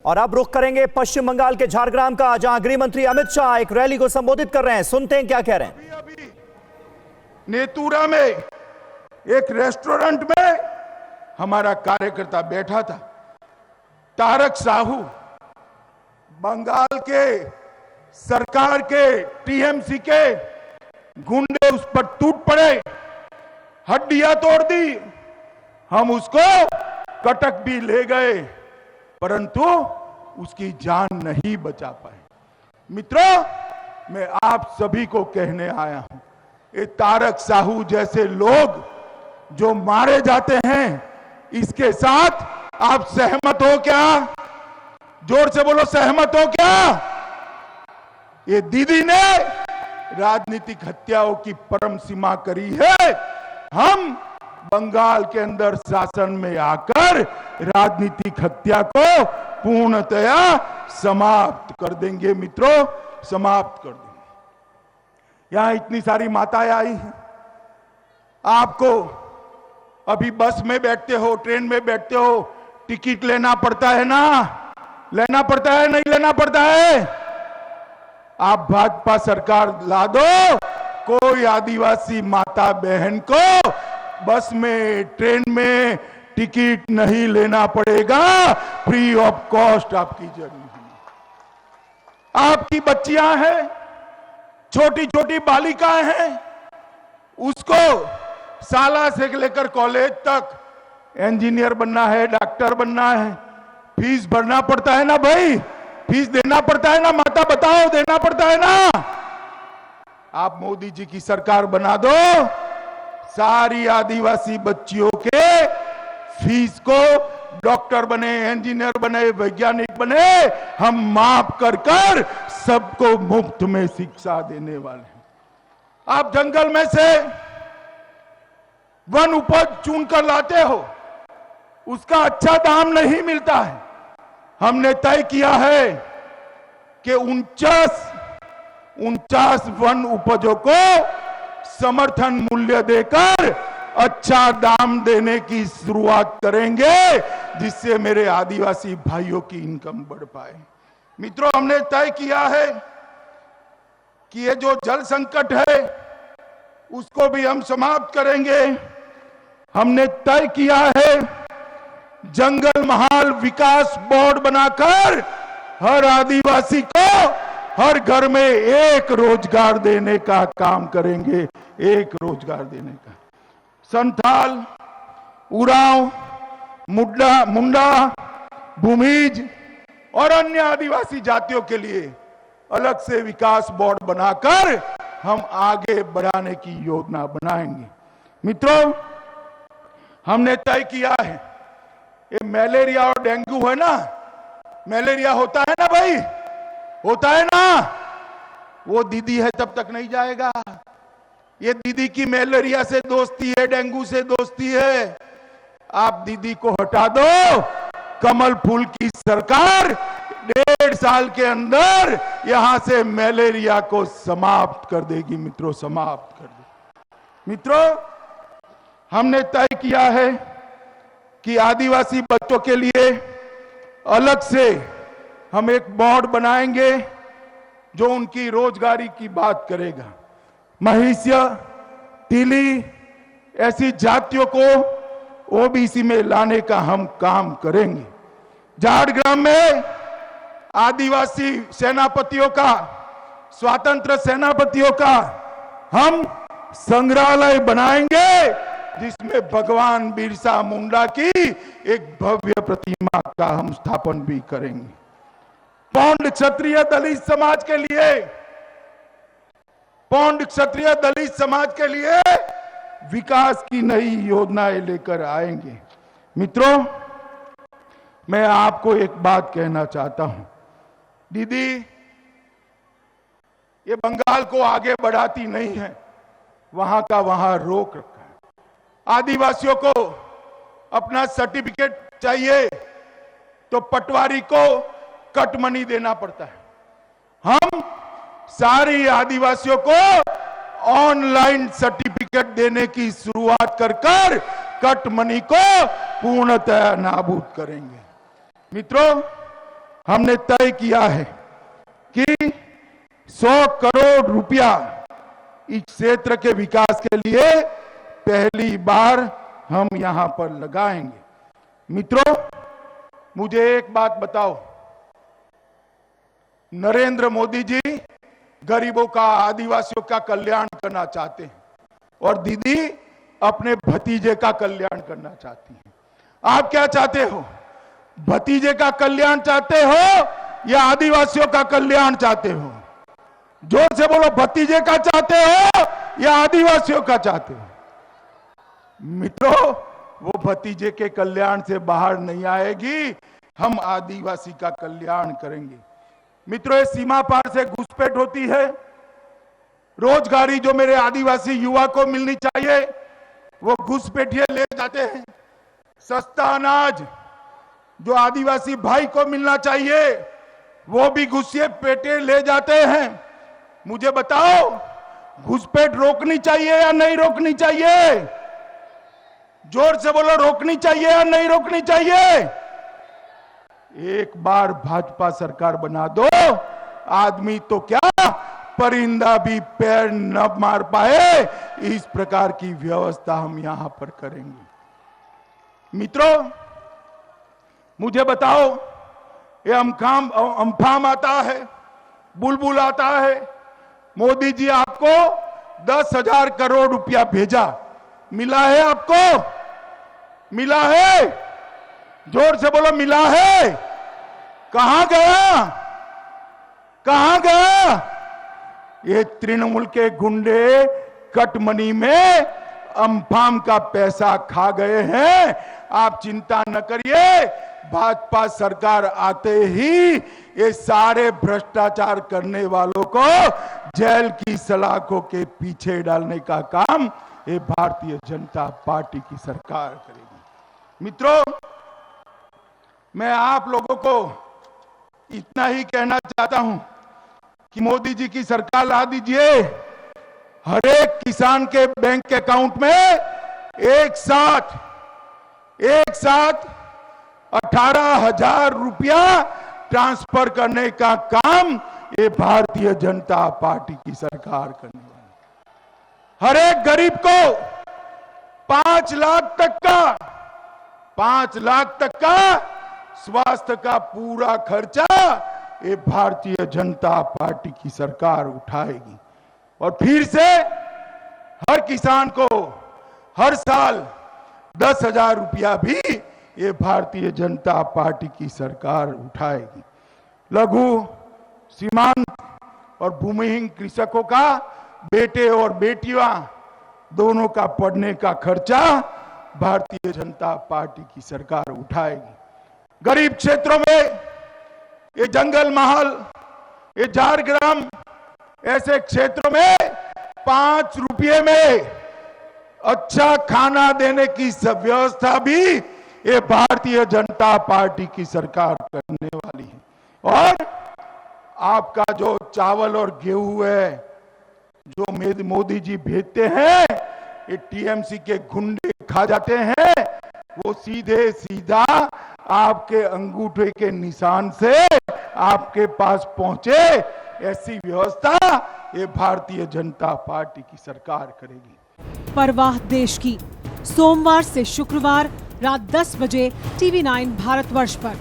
और अब रुख करेंगे पश्चिम बंगाल के झारग्राम का, जहां गृह मंत्री अमित शाह एक रैली को संबोधित कर रहे हैं। सुनते हैं क्या कह रहे हैं। अभी नेतुरा में एक रेस्टोरेंट में हमारा कार्यकर्ता बैठा था, तारक साहू, बंगाल के सरकार के टीएमसी के गुंडे उस पर टूट पड़े, हड्डियां तोड़ दी। हम उसको कटक भी ले गए, परंतु उसकी जान नहीं बचा पाए। मित्रों, मैं आप सभी को कहने आया हूं, ये तारक साहू जैसे लोग जो मारे जाते हैं, इसके साथ आप सहमत हो क्या? जोर से बोलो, सहमत हो क्या? ये दीदी ने राजनीतिक हत्याओं की परम सीमा करी है। हम बंगाल के अंदर शासन में आकर राजनीतिक हत्या को पूर्णतया समाप्त कर देंगे। मित्रों, समाप्त कर देंगे। यहां इतनी सारी माताएं आई हैं, आपको अभी बस में बैठते हो, ट्रेन में बैठते हो, टिकट लेना पड़ता है ना? लेना पड़ता है, नहीं लेना पड़ता है? आप भाजपा सरकार ला दो, कोई आदिवासी माता बहन को बस में, ट्रेन में टिकट नहीं लेना पड़ेगा। फ्री ऑफ कॉस्ट आपकी जर्नी है। आपकी बच्चियां हैं, छोटी छोटी बालिकाएं हैं, उसको शाला से लेकर कॉलेज तक इंजीनियर बनना है, डॉक्टर बनना है, फीस भरना पड़ता है ना भाई? फीस देना पड़ता है ना? माता बताओ, देना पड़ता है ना? आप मोदी जी की सरकार बना दो, सारी आदिवासी बच्चियों के फीस को डॉक्टर बने, इंजीनियर बने, वैज्ञानिक बने, हम माफ कर कर सबको मुफ्त में शिक्षा देने वाले हैं। आप जंगल में से वन उपज चुनकर लाते हो, उसका अच्छा दाम नहीं मिलता है। हमने तय किया है कि 49 वन उपजों को समर्थन मूल्य देकर अच्छा दाम देने की शुरुआत करेंगे, जिससे मेरे आदिवासी भाइयों की इनकम बढ़ पाए। मित्रों, हमने तय किया है कि ये जो जल संकट है उसको भी हम समाप्त करेंगे। हमने तय किया है जंगल महाल विकास बोर्ड बनाकर हर आदिवासी को हर घर में एक रोजगार देने का काम करेंगे, एक रोजगार देने का। संथाल, उरांव, मुंडा, भूमिज और अन्य आदिवासी जातियों के लिए अलग से विकास बोर्ड बनाकर हम आगे बढ़ाने की योजना बनाएंगे। मित्रों, हमने तय किया है, ये मलेरिया और डेंगू है ना, मलेरिया होता है ना भाई, होता है ना? वो दीदी है तब तक नहीं जाएगा। ये दीदी की मलेरिया से दोस्ती है, डेंगू से दोस्ती है। आप दीदी को हटा दो, कमल फूल की सरकार 1.5 साल के अंदर यहां से मलेरिया को समाप्त कर देगी। मित्रों, समाप्त कर देगी। मित्रों, हमने तय किया है कि आदिवासी बच्चों के लिए अलग से हम एक बोर्ड बनाएंगे जो उनकी रोजगारी की बात करेगा। महिष्य, तिली ऐसी जातियों को ओबीसी में लाने का हम काम करेंगे। झारग्राम में आदिवासी सेनापतियों का, स्वतंत्र सेनापतियों का हम संग्रहालय बनाएंगे, जिसमें भगवान बिरसा मुंडा की एक भव्य प्रतिमा का हम स्थापन भी करेंगे। पौंड क्षत्रिय दलित समाज के लिए, पौंड क्षत्रिय दलित समाज के लिए विकास की नई योजनाएं लेकर आएंगे। मित्रों, मैं आपको एक बात कहना चाहता हूं, दीदी ये बंगाल को आगे बढ़ाती नहीं है, वहां का वहां रोक रखा है। आदिवासियों को अपना सर्टिफिकेट चाहिए तो पटवारी को कट मनी देना पड़ता है। हम सारी आदिवासियों को ऑनलाइन सर्टिफिकेट देने की शुरुआत कर कट मनी को पूर्णतः नाबूद करेंगे। मित्रों, हमने तय किया है कि 100 करोड़ रुपया इस क्षेत्र के विकास के लिए पहली बार हम यहां पर लगाएंगे। मित्रों, मुझे एक बात बताओ, नरेंद्र मोदी जी गरीबों का, आदिवासियों का कल्याण करना चाहते हैं और दीदी अपने भतीजे का कल्याण करना चाहती हैं। आप क्या चाहते हो? भतीजे का कल्याण चाहते हो या आदिवासियों का कल्याण चाहते हो? जोर से बोलो, भतीजे का चाहते हो या आदिवासियों का चाहते हो? मित्रों, वो भतीजे के कल्याण से बाहर नहीं आएगी, हम आदिवासी का कल्याण करेंगे। मित्रों, ये सीमा पार से घुसपैठ होती है। रोजगारी जो मेरे आदिवासी युवा को मिलनी चाहिए वो घुसपैठिए ले जाते हैं। सस्ता अनाज जो आदिवासी भाई को मिलना चाहिए वो भी घुसपैठिए ले जाते हैं। मुझे बताओ, घुसपैठ रोकनी चाहिए या नहीं रोकनी चाहिए? जोर से बोलो, रोकनी चाहिए या नहीं रोकनी चाहिए? एक बार भाजपा सरकार बना दो, आदमी तो क्या, परिंदा भी पैर न मार पाए, इस प्रकार की व्यवस्था हम यहां पर करेंगे। मित्रों, मुझे बताओ, ये अम्फान आता है, बुलबुल आता है, मोदी जी आपको 10,000 करोड़ रुपया भेजा, मिला है आपको? मिला है? जोर से बोलो, मिला है? कहां गया? कहां गया? ये तृणमूल के गुंडे कटमनी में अम्फान का पैसा खा गए हैं। आप चिंता न करिए, भाजपा सरकार आते ही ये सारे भ्रष्टाचार करने वालों को जेल की सलाखों के पीछे डालने का काम ये भारतीय जनता पार्टी की सरकार करेगी। मित्रों, मैं आप लोगों को इतना ही कहना चाहता हूं कि मोदी जी की सरकार ला दीजिए, हर एक किसान के बैंक अकाउंट में एक साथ 18,000 रुपया ट्रांसफर करने का काम ये भारतीय जनता पार्टी की सरकार करने वाली। हर एक गरीब को 5 लाख तक का स्वास्थ्य का पूरा खर्चा ये भारतीय जनता पार्टी की सरकार उठाएगी। और फिर से हर किसान को हर साल 10,000 रुपया भी ये भारतीय जनता पार्टी की सरकार उठाएगी। लघु, सीमांत और भूमिहीन कृषकों का, बेटे और बेटियां दोनों का पढ़ने का खर्चा भारतीय जनता पार्टी की सरकार उठाएगी। गरीब क्षेत्रों में, ये जंगल महल, ये झारग्राम, ऐसे क्षेत्रों में 5 रुपये में अच्छा खाना देने की व्यवस्था भी ये भारतीय जनता पार्टी की सरकार करने वाली है। और आपका जो चावल और गेहूं है जो मोदी जी भेजते हैं, ये टीएमसी के गुंडे खा जाते हैं, वो सीधा आपके अंगूठे के निशान से आपके पास पहुंचे, ऐसी व्यवस्था ये भारतीय जनता पार्टी की सरकार करेगी। परवाह देश की, सोमवार से शुक्रवार रात 10 बजे TV9 भारतवर्ष पर।